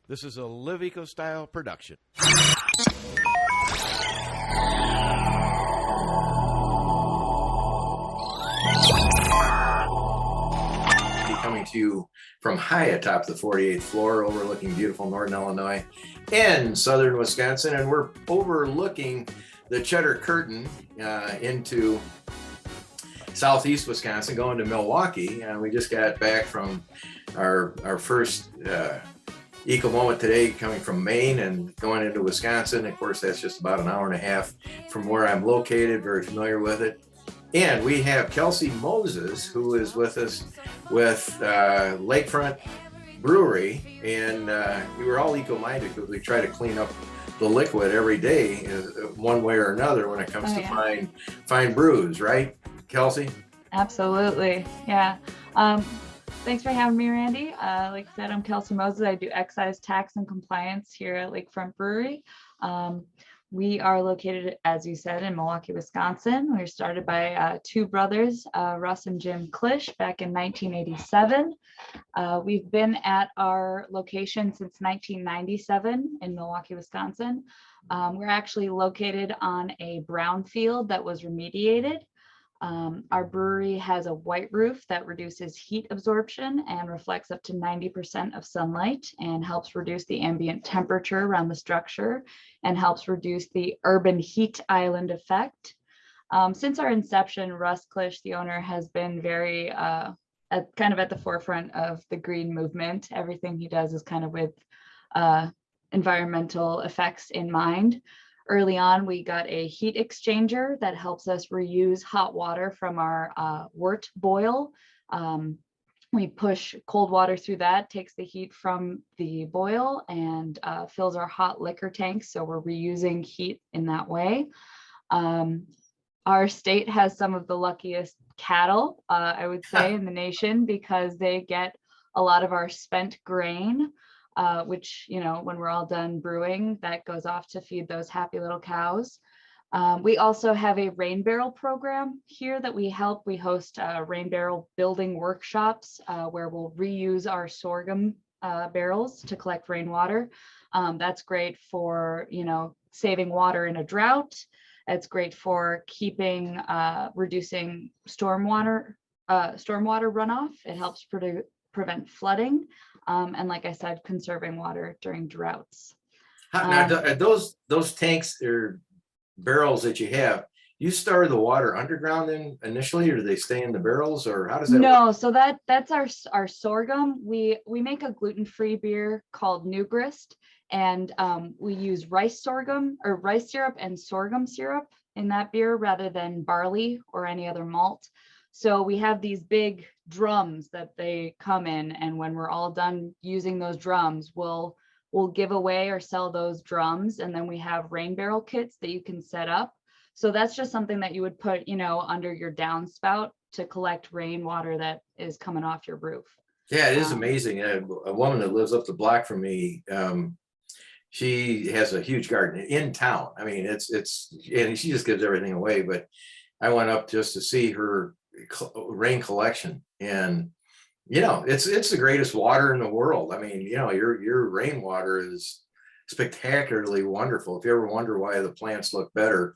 This is a Live Eco Style production. Coming to you from high atop the 48th floor, overlooking beautiful northern Illinois and southern Wisconsin, and we're overlooking the Cheddar Curtain into southeast Wisconsin, going to Milwaukee. We just got back from our first Eco Moment today, coming from Maine and going into Wisconsin. Of course, that's just about an hour and a half from where I'm located, very familiar with it. And we have Kelsey Moses, who is with us with Lakefront Brewery. And we were all eco-minded because we try to clean up the liquid every day, one way or another, when it comes to fine brews, right, Kelsey? Absolutely, yeah. Thanks for having me, Randy. Like I said, I'm Kelsey Moses. I do excise tax and compliance here at Lakefront Brewery. We are located, as you said, in Milwaukee, Wisconsin. We were started by two brothers, Russ and Jim Klisch, back in 1987. We've been at our location since 1997 in Milwaukee, Wisconsin. We're actually located on a brownfield that was remediated. Our brewery has a white roof that reduces heat absorption and reflects up to 90% of sunlight and helps reduce the ambient temperature around the structure and helps reduce the urban heat island effect. Since our inception, Russ Klisch, the owner, has been very at the forefront of the green movement. Everything he does is kind of with environmental effects in mind. Early on, we got a heat exchanger that helps us reuse hot water from our wort boil. We push cold water through that, takes the heat from the boil and fills our hot liquor tanks. So we're reusing heat in that way. Our state has some of the luckiest cattle, I would say, in the nation, because they get a lot of our spent grain. Which, when we're all done brewing, that goes off to feed those happy little cows. We also have a rain barrel program here that we help. We host rain barrel building workshops where we'll reuse our sorghum barrels to collect rainwater. That's great for, saving water in a drought. It's great for reducing stormwater runoff. It helps prevent flooding. And like I said, conserving water during droughts. Now, those tanks or barrels that you have, you store the water underground then initially, or do they stay in the barrels, or how does that work? No, so that's our sorghum. We make a gluten-free beer called New Grist, and we use rice syrup and sorghum syrup in that beer rather than barley or any other malt. So we have these big drums that they come in, and when we're all done using those drums, we'll give away or sell those drums, and then we have rain barrel kits that you can set up. So that's just something that you would put, under your downspout to collect rainwater that is coming off your roof. Yeah, it is amazing. A woman that lives up the block from me, she has a huge garden in town. I mean, it's and she just gives everything away. But I went up just to see her rain collection, and it's the greatest water in the world. I mean, your rainwater is spectacularly wonderful. If you ever wonder why the plants look better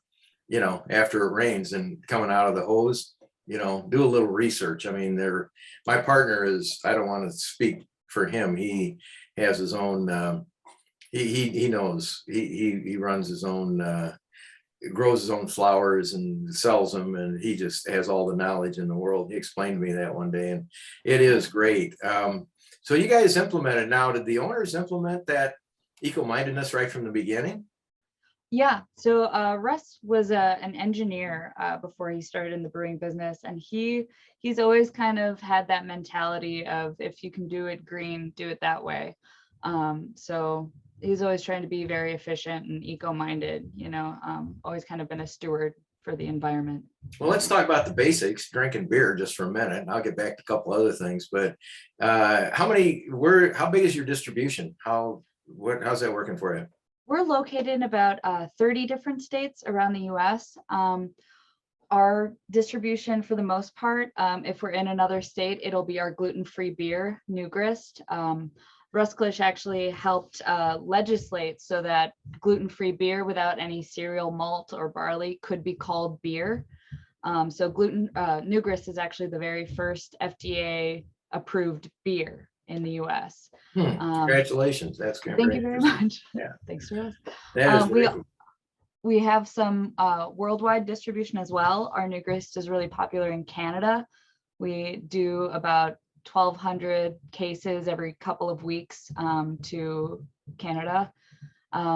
after it rains and coming out of the hose, do a little research. I mean, my partner is, I don't want to speak for him, he has his own he knows, he runs his own grows his own flowers and sells them, and he just has all the knowledge in the world. He explained to me that one day, and it is great. So you guys implemented. Now, did the owners implement that eco-mindedness right from the beginning? Yeah, so Russ was an engineer before he started in the brewing business, and he's always kind of had that mentality of, if you can do it green, do it that way. So he's always trying to be very efficient and eco-minded, always kind of been a steward for the environment. Well, let's talk about the basics, drinking beer, just for a minute, and I'll get back to a couple other things. But how big is your distribution? How's that working for you? We're located in about 30 different states around the US. Our distribution, for the most part, if we're in another state, it'll be our gluten-free beer, New Grist. Russ Klisch actually helped legislate so that gluten-free beer without any cereal malt or barley could be called beer. So New Grist is actually the very first FDA approved beer in the US. Congratulations. That's kind of Thank you very much. Yeah. Thanks to us. That is very cool. We have some worldwide distribution as well. Our New Grist is really popular in Canada. We do about 1,200 cases every couple of weeks to Canada.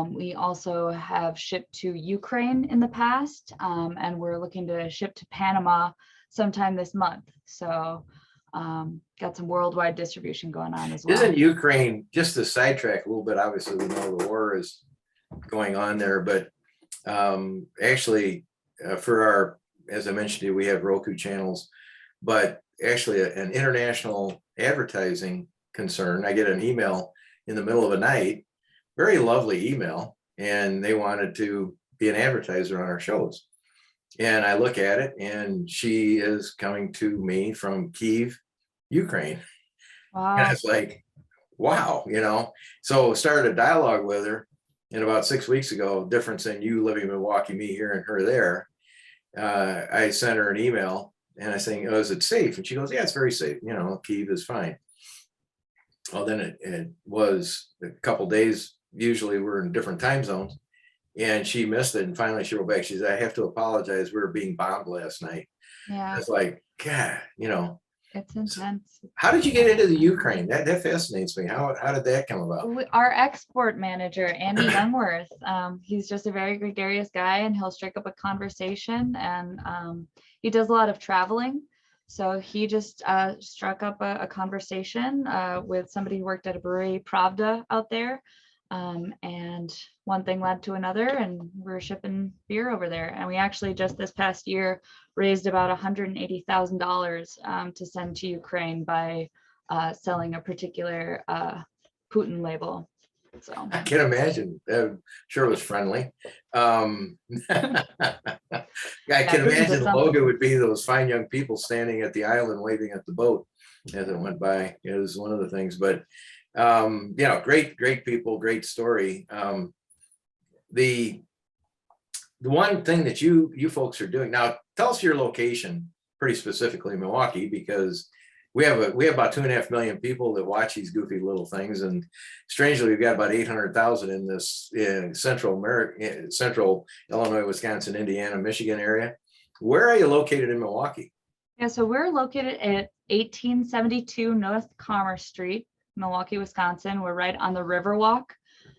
We also have shipped to Ukraine in the past, and we're looking to ship to Panama sometime this month. So got some worldwide distribution going on as well. Isn't Ukraine, just to sidetrack a little bit, obviously we know the war is going on there, but actually for our, as I mentioned to you, we have Roku channels, but actually an international advertising concern, I get an email in the middle of the night, very lovely email, and they wanted to be an advertiser on our shows. And I look at it, and she is coming to me from Kyiv, Ukraine. Wow. And it's like, wow, you know. So started a dialogue with her, and about 6 weeks ago, difference in you living in Milwaukee, me here and her there, I sent her an email, and I saying, oh, is it safe? And she goes, yeah, it's very safe. You know, Kyiv is fine. Well, then it was a couple days. Usually we're in different time zones, and she missed it. And finally she wrote back. She said, I have to apologize. We were being bombed last night. Yeah. It's like, God, you know. It's intense. How did you get into the Ukraine? That fascinates me. How did that come about? Our export manager, Andy Youngworth, he's just a very gregarious guy, and he'll strike up a conversation, and he does a lot of traveling. So he just struck up a conversation with somebody who worked at a brewery, Pravda, out there. And one thing led to another, and we're shipping beer over there. And we actually just this past year raised about $180,000 to send to Ukraine by selling a particular Putin label. So I can imagine. Sure, it was friendly. I can imagine the logo would be those fine young people standing at the island waving at the boat as it went by. It was one of the things, but you know, great people, great story. The one thing that you folks are doing now, tell us your location pretty specifically, Milwaukee, because we have about 2.5 million people that watch these goofy little things, and strangely, we've got about 800,000 in this Central America, Central Illinois, Wisconsin, Indiana, Michigan area. Where are you located in Milwaukee? Yeah, so we're located at 1872 North Commerce Street, Milwaukee, Wisconsin. We're right on the Riverwalk.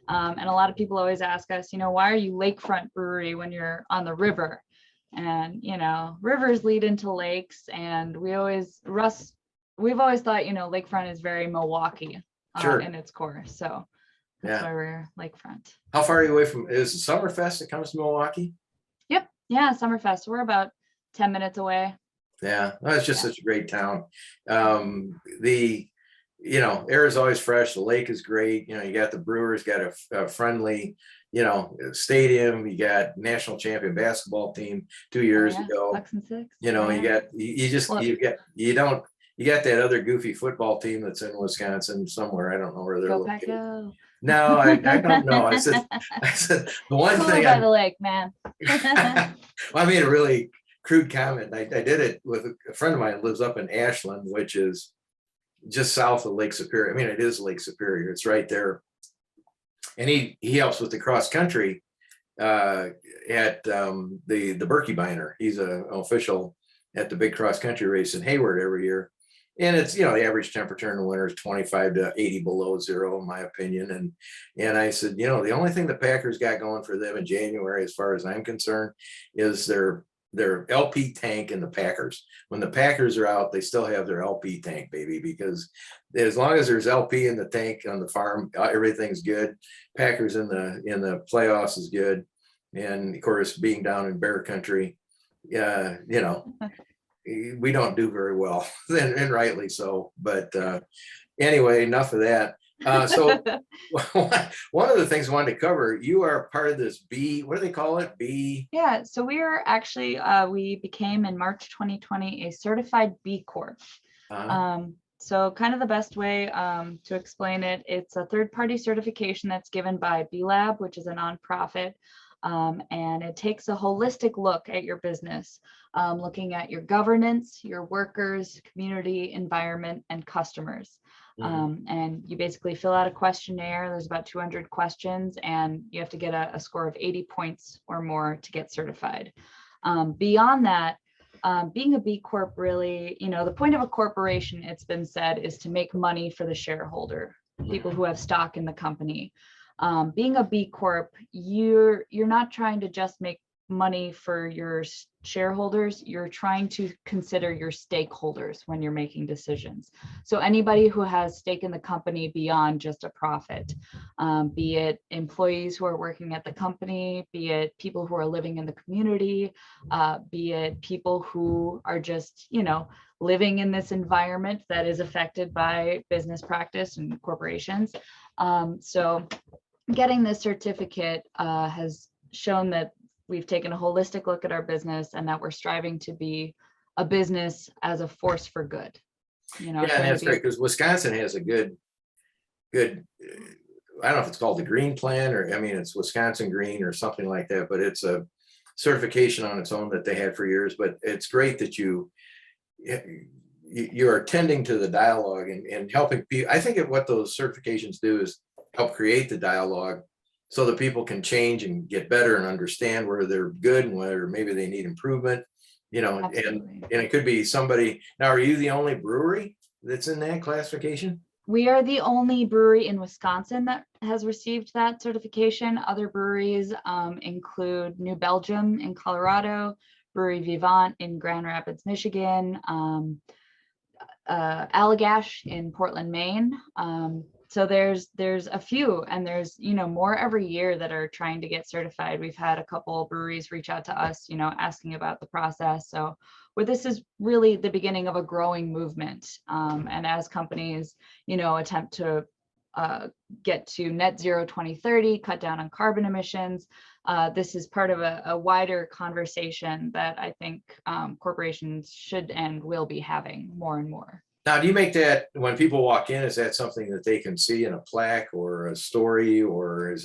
And a lot of people always ask us, you know, why are you Lakefront Brewery when you're on the river? And, you know, rivers lead into lakes, and we've always thought, you know, Lakefront is very Milwaukee Sure. in its core. So that's why we're Lakefront. How far are you away from, is it Summerfest that comes to Milwaukee? Yep. Yeah, Summerfest. We're about 10 minutes away. Yeah, well, it's just such a great town. You know, air is always fresh. The lake is great. You know, you got the Brewers, got a friendly, you know, stadium. You got national champion basketball team 2 years ago. 6-6. You know, Yeah. you got that other goofy football team that's in Wisconsin somewhere. I don't know where they're Go located. Pack Go. No, I don't know. I said the one Cooler thing by the lake, man. well, I made a really crude comment. I did it with a friend of mine who lives up in Ashland, which is just south of Lake Superior. I mean, it is Lake Superior. It's right there. And he helps with the cross country at the Berkey Biner. He's an official at the big cross country race in Hayward every year. And it's, you know, the average temperature in the winter is 25 to 80 below zero, in my opinion. And I said, you know, the only thing the Packers got going for them in January, as far as I'm concerned, is their LP tank and the Packers. When the Packers are out, they still have their LP tank, baby, because as long as there's LP in the tank on the farm, everything's good. Packers in the playoffs is good. And of course, being down in Bear Country, you know, we don't do very well, and rightly so. But anyway, enough of that. So one of the things I wanted to cover, you are part of this what do they call it? Yeah, so we are actually, we became in March 2020 a certified B Corp. So kind of the best way to explain it, it's a third-party certification that's given by B Lab, which is a nonprofit. And it takes a holistic look at your business, looking at your governance, your workers, community, environment, and customers. And you basically fill out a questionnaire. There's about 200 questions, and you have to get a score of 80 points or more to get certified. Beyond that, being a B Corp really, the point of a corporation, it's been said, is to make money for the shareholder, people who have stock in the company. Being a B Corp, you're not trying to just make money for your shareholders, you're trying to consider your stakeholders when you're making decisions. So anybody who has stake in the company beyond just a profit, be it employees who are working at the company, be it people who are living in the community, be it people who are just, living in this environment that is affected by business practice and corporations. So getting this certificate has shown that we've taken a holistic look at our business and that we're striving to be a business as a force for good. Yeah, and that's great because Wisconsin has a good, I don't know if it's called the Green Plan or, it's Wisconsin Green or something like that, but it's a certification on its own that they had for years. But it's great that you are tending to the dialogue and helping people. I think what those certifications do is help create the dialogue so that people can change and get better and understand where they're good and where maybe they need improvement, and it could be somebody. Now, are you the only brewery that's in that classification? We are the only brewery in Wisconsin that has received that certification. Other breweries include New Belgium in Colorado, Brewery Vivant in Grand Rapids, Michigan, Allagash in Portland, Maine. So there's a few, and there's, more every year that are trying to get certified. We've had a couple breweries reach out to us, asking about the process. So this is really the beginning of a growing movement. And as companies, attempt to get to net zero 2030, cut down on carbon emissions, this is part of a wider conversation that I think corporations should and will be having more and more. Now, do you make that when people walk in, is that something that they can see in a plaque or a story, or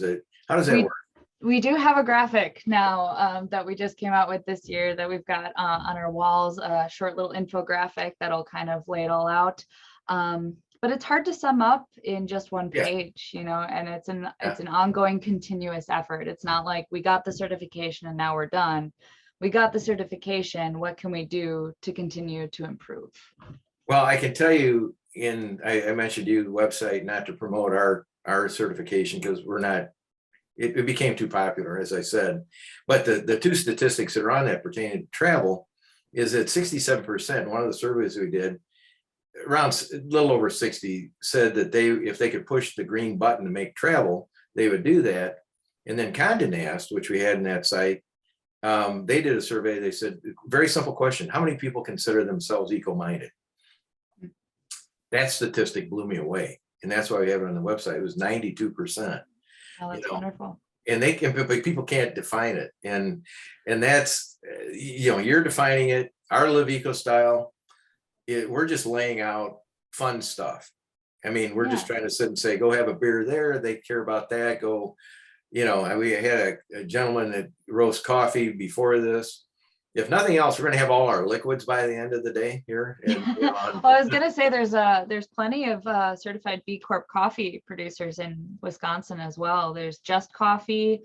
how does that work? We do have a graphic now that we just came out with this year that we've got on our walls, a short little infographic that'll kind of lay it all out. But it's hard to sum up in just one page, and it's an ongoing continuous effort. It's not like we got the certification and now we're done. We got the certification. What can we do to continue to improve? Well, I can tell you, I mentioned you the website, not to promote our certification because it became too popular, as I said. But the two statistics that are on that pertaining to travel is that 67%, one of the surveys we did, around a little over 60, said that if they could push the green button to make travel, they would do that. And then Condé Nast, which we had in that site, they did a survey. They said, very simple question: how many people consider themselves eco-minded? That statistic blew me away, and that's why we have it on the website. It was 92%. Oh, that's wonderful. And but people can't define it, and that's you're defining it. Our Live Eco Style, we're just laying out fun stuff. We're just trying to sit and say, go have a beer there. They care about that. Go, we had a gentleman that roasts coffee before this. If nothing else, we're going to have all our liquids by the end of the day here. And, well, I was going to say there's plenty of certified B Corp coffee producers in Wisconsin as well. There's Just Coffee,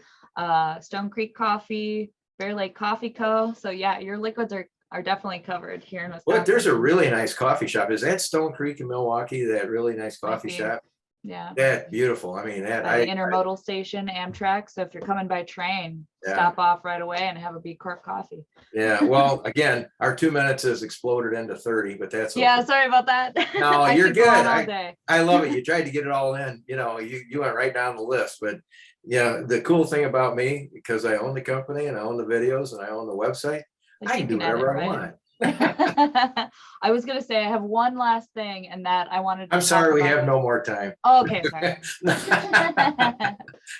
Stone Creek Coffee, Bear Lake Coffee Co. So yeah, your liquids are definitely covered here in Wisconsin. Well, there's a really nice coffee shop. Is that Stone Creek in Milwaukee? That really nice coffee shop? Yeah. That beautiful. The intermodal station, Amtrak. So if you're coming by train, stop off right away and have a B Corp coffee. Yeah. Well, again, our 2 minutes has exploded into 30, but that's okay. Sorry about that. No, you're good. I love it. You tried to get it all in. You went right down the list. But the cool thing about me, because I own the company and I own the videos and I own the website, I can do whatever I want. I was going to say I have one last thing, and that I wanted to. I'm sorry, we have no more time. Oh, okay, sorry.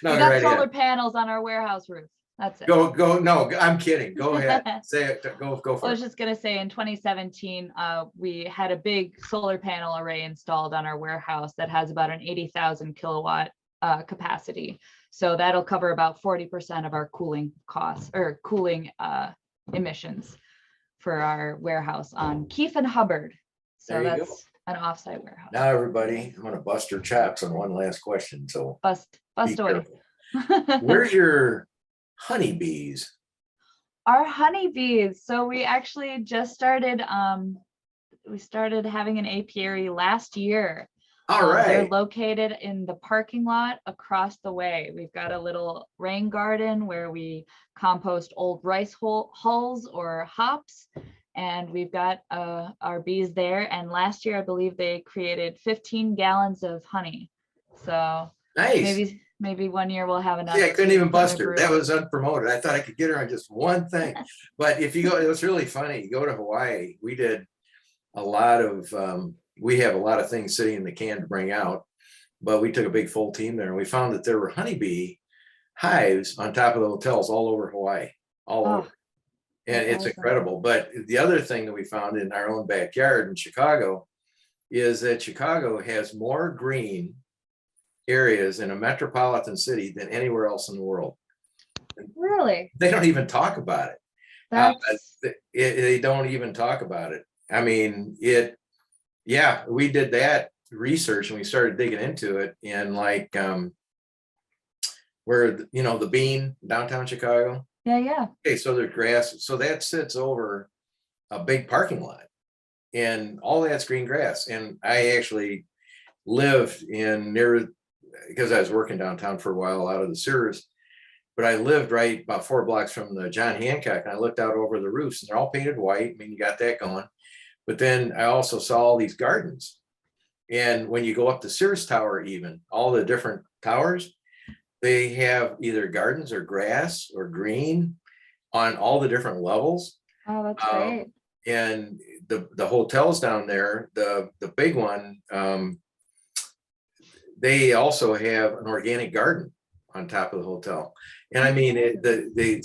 No, we got solar panels on our warehouse roof. That's it. Go. No, I'm kidding. Go ahead. Say it. Go I for was it. just gonna say in 2017, we had a big solar panel array installed on our warehouse that has about an 80,000 kilowatt capacity. So that'll cover about 40% of our cooling costs or cooling emissions for our warehouse on Keefe and Hubbard. So There you go. that's an offsite warehouse. Now, everybody, I'm gonna bust your chops on one last question, so Bust be away. careful. Where's your honeybees? Our honeybees. So we actually just started, we started having an apiary last year. All They're right. located in the parking lot across the way. We've got a little rain garden where we compost old rice hulls or hops. And we've got our bees there. And last year, I believe they created 15 gallons of honey. So Nice. maybe one year we'll have enough. See, I couldn't even for bust a her. brew. That was unpromoted. I thought I could get her on just one thing. But if you go, it was really funny. You go to Hawaii, we did a lot of, we have a lot of things sitting in the can to bring out, but we took a big full team there and we found that there were honeybee hives on top of the hotels all over Hawaii, all Oh, over. And that's it's awesome. incredible. But the other thing that we found in our own backyard in Chicago is that Chicago has more green areas in a metropolitan city than anywhere else in the world. Really? They don't even talk about it. That's They don't even talk about it. I mean, yeah, we did that research and we started digging into it and like where, the Bean, downtown Chicago. yeah. Okay, so there's grass. So that sits over a big parking lot and all that's green grass. And I actually lived because I was working downtown for a while out of the sewers, but I lived right about 4 blocks from the John Hancock and I looked out over the roofs and they're all painted white. I mean, you got that going. But then I also saw all these gardens. And when you go up the Sears Tower, even all the different towers, they have either gardens or grass or green on all the different levels. Oh, that's great. And the hotels down there, the big one, they also have an organic garden on top of the hotel. And I mean, they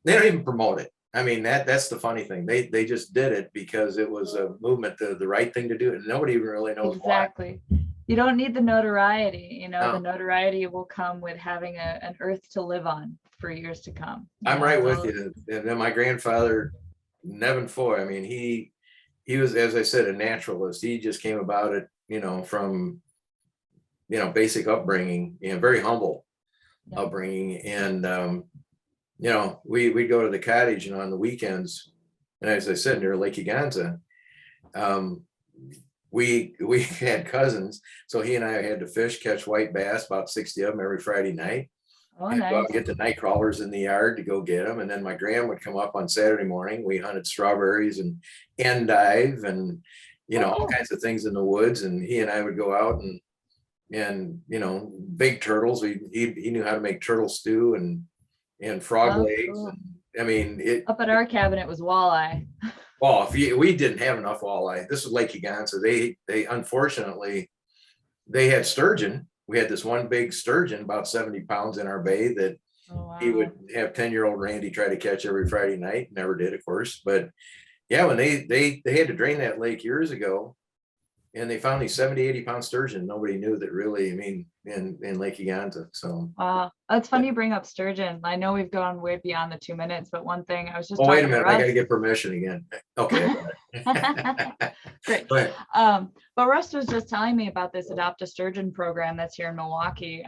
don't even promote it. I mean, that's the funny thing. They just did it because it was a movement, the right thing to do. And nobody even really knows Exactly. You don't need the notoriety, No. the notoriety will come with having an earth to live on for years to come. I'm right with So- you. And then my grandfather, Nevin Foy, I mean, he was, as I said, a naturalist. He just came about it, from, basic upbringing, very humble Yeah. upbringing. And, we'd go to the cottage and on the weekends, and as I said, near Lake Eganza, we had cousins. So he and I had to fish, catch white bass, about 60 of them every Friday night. Oh, And go out nice. and get the night crawlers in the yard to go get them. And then my grand would come up on Saturday morning. We hunted strawberries and endive and, all cool. kinds of things in the woods. And he and I would go out and big turtles. He knew how to make turtle stew and frog Oh, legs. cool. And, I mean, Up at our cabin, it was walleye. well, we didn't have enough walleye. This was Lake Eganza. They unfortunately, they had sturgeon. We had this one big sturgeon, about 70 pounds in our bay that Oh, wow. he would have 10-year-old Randy try to catch every Friday night. Never did, of course. But yeah, when they had to drain that lake years ago and they found these 70, 80-pound sturgeon, nobody knew that really, I mean, in Lake Eganza. So. Wow. That's funny you bring up sturgeon. I know we've gone way beyond the 2 minutes, but one thing I was just Oh, wait a talking to minute. I got to Russ. get permission again. Okay. Great. Go ahead. But Russ was just telling me about this Adopt a Sturgeon program that's here in Milwaukee.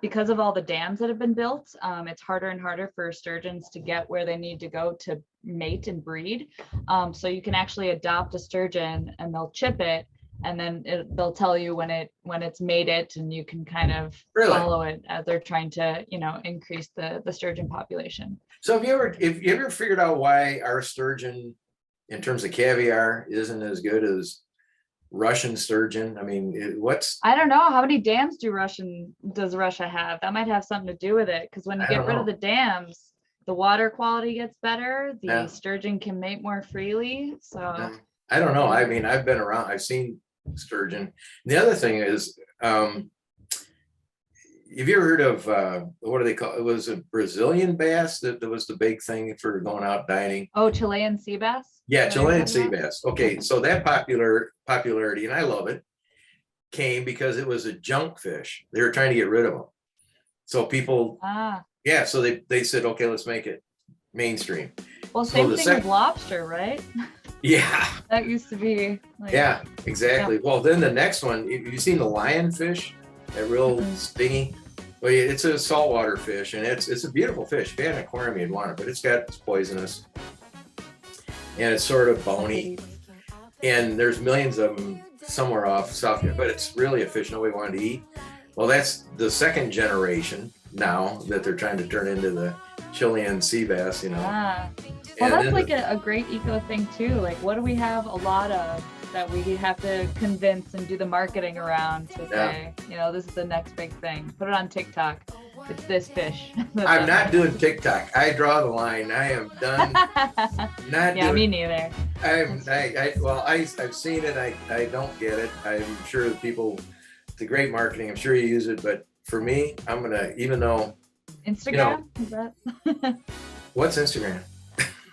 Because of all the dams that have been built, it's harder and harder for sturgeons to get where they need to go to mate and breed. So you can actually adopt a sturgeon and they'll chip it, and then they'll tell you when it's mated, and you can kind of Really? follow it as they're trying to increase the sturgeon population. So have you ever figured out why our sturgeon in terms of caviar isn't as good as Russian sturgeon? I mean, I don't know, how many dams does Russia have? That might have something to do with it, because when you I get don't rid know. of the dams, the water quality gets better, the Yeah. sturgeon can mate more freely. So I don't know. I mean, I've been around, I've seen sturgeon. The other thing is, have you ever heard of, what do they call, it was a Brazilian bass that was the big thing for going out dining? Oh, Chilean sea bass? Yeah, Is that what you're Chilean sea talking about? bass. Okay, so that popularity, and I love it, came because it was a junk fish. They were trying to get rid of them. So people, Ah, yeah, so they said, okay, let's make it mainstream. well, So same the thing sec- with lobster, right? Yeah, That used to be like, yeah, exactly. Well, then the next one, you seen the lionfish? That real Mm-mm. stingy. Well, yeah, it's a saltwater fish, and it's a beautiful fish. If you had an aquarium, you'd want it, but it's poisonous, and it's sort of bony. And there's millions of them somewhere off South, but it's really a fish nobody wanted to eat. Well, that's the second generation now that they're trying to turn into the Chilean sea bass, you know. Ah. Well, And that's then like a great eco thing too. Like, what do we have a lot of that we have to convince and do the marketing around to Yeah. say, you know, this is the next big thing. Put it on TikTok. It's this fish. I'm not doing TikTok. I draw the line. I am done. Not Yeah, doing. me neither. I've seen it. I don't get it. I'm sure the people, the great marketing, I'm sure you use it, but for me, I'm gonna, even though, Instagram? Is that? what's Instagram?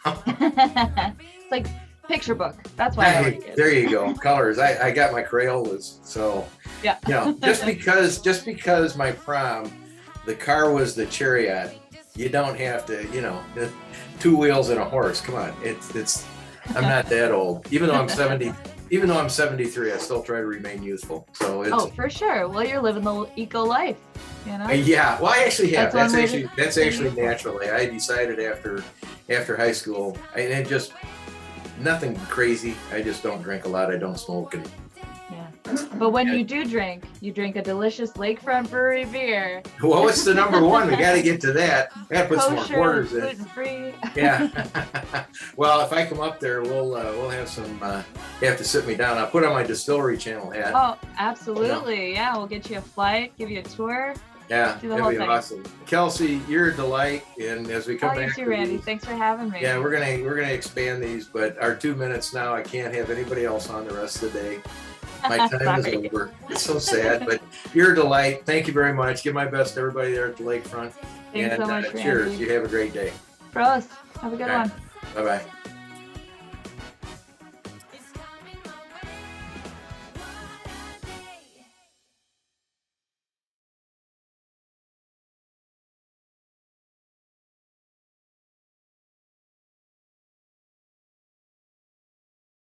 It's like picture book. That's why I like it. There you go. Colors. I got my Crayolas. So, Yeah. you know, just because my prom, the car was the Chariot, you don't have to, you know, 2 wheels and a horse. Come on. I'm not that old. Even though I'm 73, I still try to remain youthful. So it's, Oh, for sure. Well, you're living the eco life, you know? yeah, well, I actually have. That's one way to- That's actually naturally. I decided after high school, and it just nothing crazy. I just don't drink a lot. I don't smoke, and Yeah. But when you do drink, you drink a delicious Lakefront Brewery beer. well, what's the number one? We got to get to that. I got to put some more Kosher, quarters in. gluten-free. Yeah. Well, if I come up there, we'll have some. You have to sit me down. I'll put on my distillery channel hat. Oh, absolutely. Yeah, we'll get you a flight, give you a tour. Yeah, do the that'd whole be thing. awesome. Kelsey, you're a delight, and as we come Oh, you back too, to Randy. these- Thanks for having me. yeah, we're gonna expand these, but our 2 minutes now. I can't have anybody else on the rest of the day. My time is Sorry. over. It's so sad, but you're a delight. Thank you very much. Give my best to everybody there at the lakefront. Thanks And so much, cheers. Randy. You have a great day. Prost. Have a good Okay. one. Bye bye.